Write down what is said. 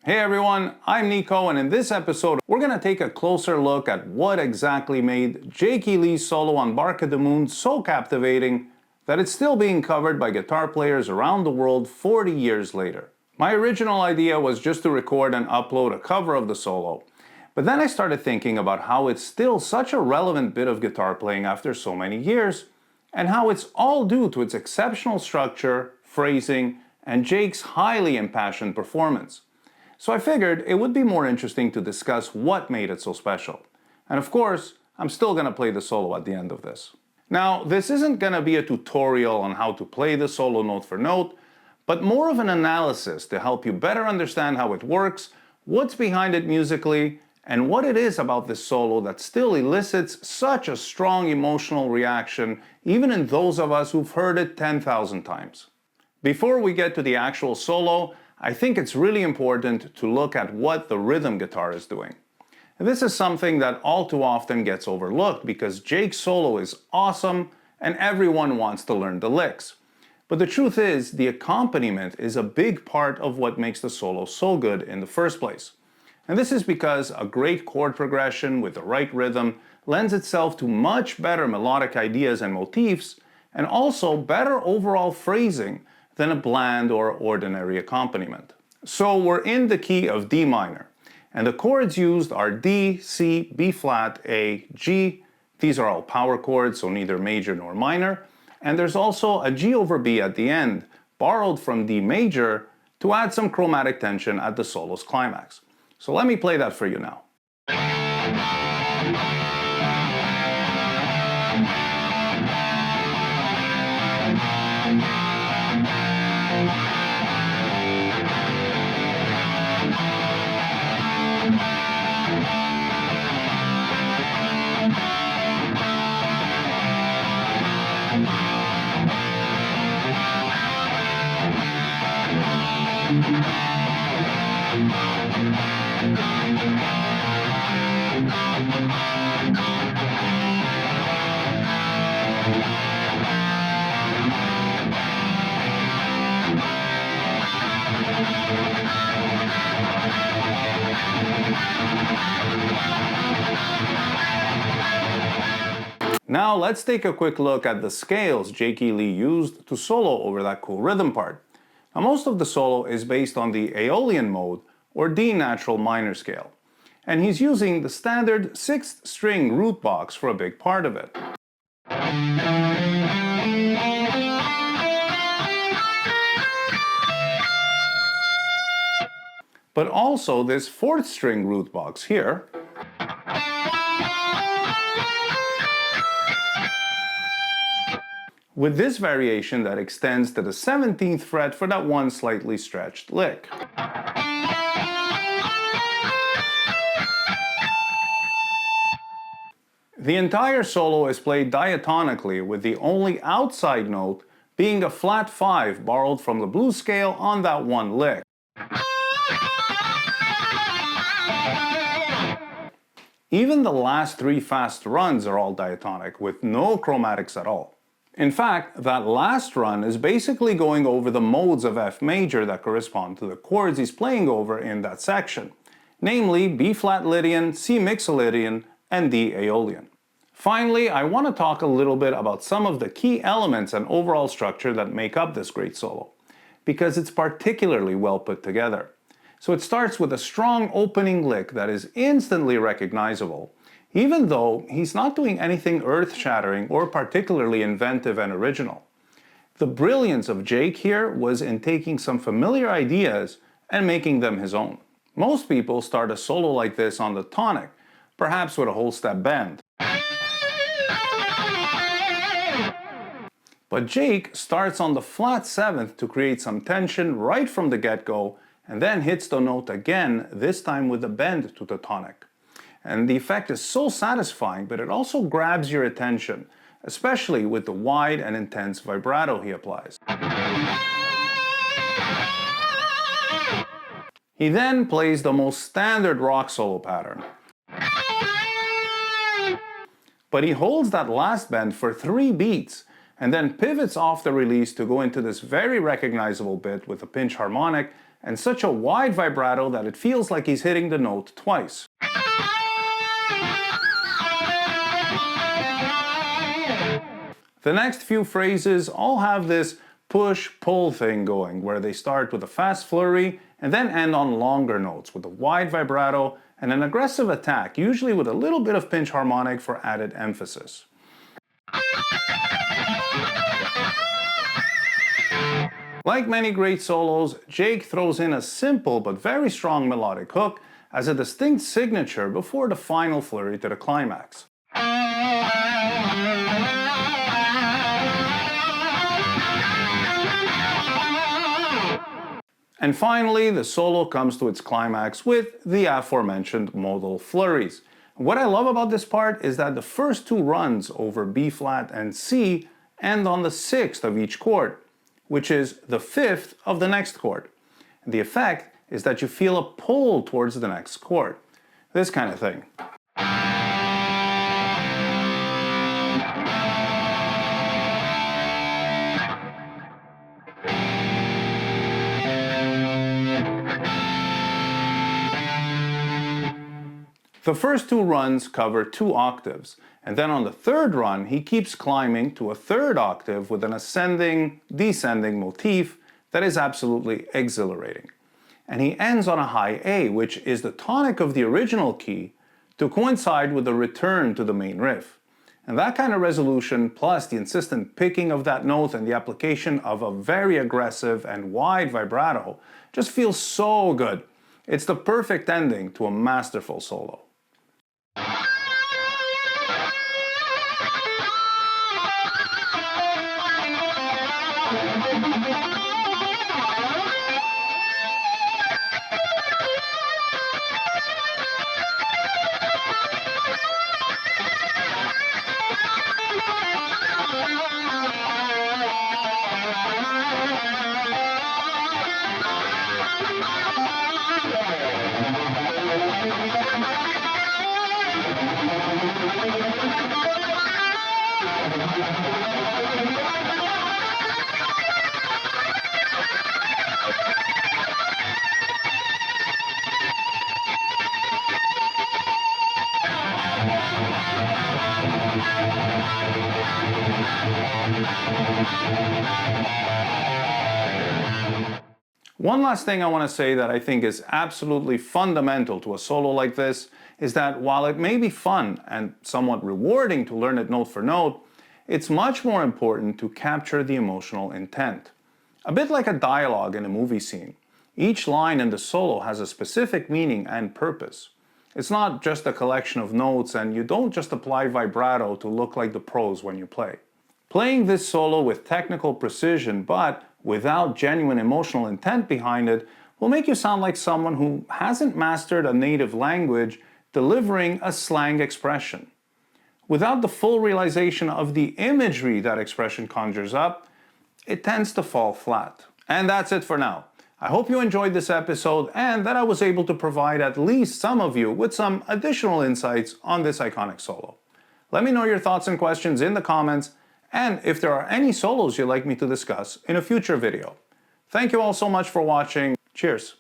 Hey everyone, I'm Nico, and in this episode we're going to take a closer look at what exactly made Jake E. Lee's solo on Bark at the Moon so captivating that it's still being covered by guitar players around the world 40 years later. My original idea was just to record and upload a cover of the solo, but then I started thinking about how it's still such a relevant bit of guitar playing after so many years, and how it's all due to its exceptional structure, phrasing, and Jake's highly impassioned performance. So I figured it would be more interesting to discuss what made it so special. And of course, I'm still going to play the solo at the end of this. Now, this isn't going to be a tutorial on how to play the solo note for note, but more of an analysis to help you better understand how it works, what's behind it musically, and what it is about this solo that still elicits such a strong emotional reaction, even in those of us who've heard it 10,000 times. Before we get to the actual solo, I think it's really important to look at what the rhythm guitar is doing. And this is something that all too often gets overlooked because Jake's solo is awesome and everyone wants to learn the licks. But the truth is, the accompaniment is a big part of what makes the solo so good in the first place. And this is because a great chord progression with the right rhythm lends itself to much better melodic ideas and motifs, and also better overall phrasing than a bland or ordinary accompaniment. So we're in the key of D minor, and the chords used are D, C, B flat, A, G. These are all power chords, so neither major nor minor, and there's also a G over B at the end, borrowed from D major to add some chromatic tension at the solo's climax. So let me play that for you now. Now let's take a quick look at the scales Jake E. Lee used to solo over that cool rhythm part. Now most of the solo is based on the Aeolian mode, or D natural minor scale, and he's using the standard 6th string root box for a big part of it. But also this 4th string root box here, with this variation that extends to the 17th fret for that one slightly stretched lick. The entire solo is played diatonically, with the only outside note being a flat 5 borrowed from the blues scale on that one lick. Even the last 3 fast runs are all diatonic, with no chromatics at all. In fact, that last run is basically going over the modes of F major that correspond to the chords he's playing over in that section, namely B flat Lydian, C mixolydian, and D Aeolian. Finally, I want to talk a little bit about some of the key elements and overall structure that make up this great solo, because it's particularly well put together. So it starts with a strong opening lick that is instantly recognizable, even though he's not doing anything earth-shattering or particularly inventive and original. The brilliance of Jake here was in taking some familiar ideas and making them his own. Most people start a solo like this on the tonic, perhaps with a whole step bend. But Jake starts on the flat 7th to create some tension right from the get-go, and then hits the note again, this time with a bend to the tonic. And the effect is so satisfying, but it also grabs your attention, especially with the wide and intense vibrato he applies. He then plays the most standard rock solo pattern. But he holds that last bend for 3 beats, and then pivots off the release to go into this very recognizable bit with a pinch harmonic and such a wide vibrato that it feels like he's hitting the note twice. The next few phrases all have this push-pull thing going, where they start with a fast flurry and then end on longer notes with a wide vibrato and an aggressive attack, usually with a little bit of pinch harmonic for added emphasis. Like many great solos, Jake throws in a simple but very strong melodic hook as a distinct signature before the final flurry to the climax. And finally, the solo comes to its climax with the aforementioned modal flurries. What I love about this part is that the first two runs over B flat and C end on the sixth of each chord, which is the fifth of the next chord. And the effect is that you feel a pull towards the next chord. This kind of thing. The first two runs cover 2 octaves, and then on the third run he keeps climbing to a third octave with an ascending-descending motif that is absolutely exhilarating. And he ends on a high A, which is the tonic of the original key, to coincide with the return to the main riff. And that kind of resolution, plus the insistent picking of that note and the application of a very aggressive and wide vibrato, just feels so good. It's the perfect ending to a masterful solo. One last thing I want to say that I think is absolutely fundamental to a solo like this is that while it may be fun and somewhat rewarding to learn it note for note, it's much more important to capture the emotional intent. A bit like a dialogue in a movie scene. Each line in the solo has a specific meaning and purpose. It's not just a collection of notes, and you don't just apply vibrato to look like the pros when you play. Playing this solo with technical precision but without genuine emotional intent behind it will make you sound like someone who hasn't mastered a native language delivering a slang expression. Without the full realization of the imagery that expression conjures up, it tends to fall flat. And that's it for now. I hope you enjoyed this episode and that I was able to provide at least some of you with some additional insights on this iconic solo. Let me know your thoughts and questions in the comments, and if there are any solos you'd like me to discuss in a future video. Thank you all so much for watching. Cheers!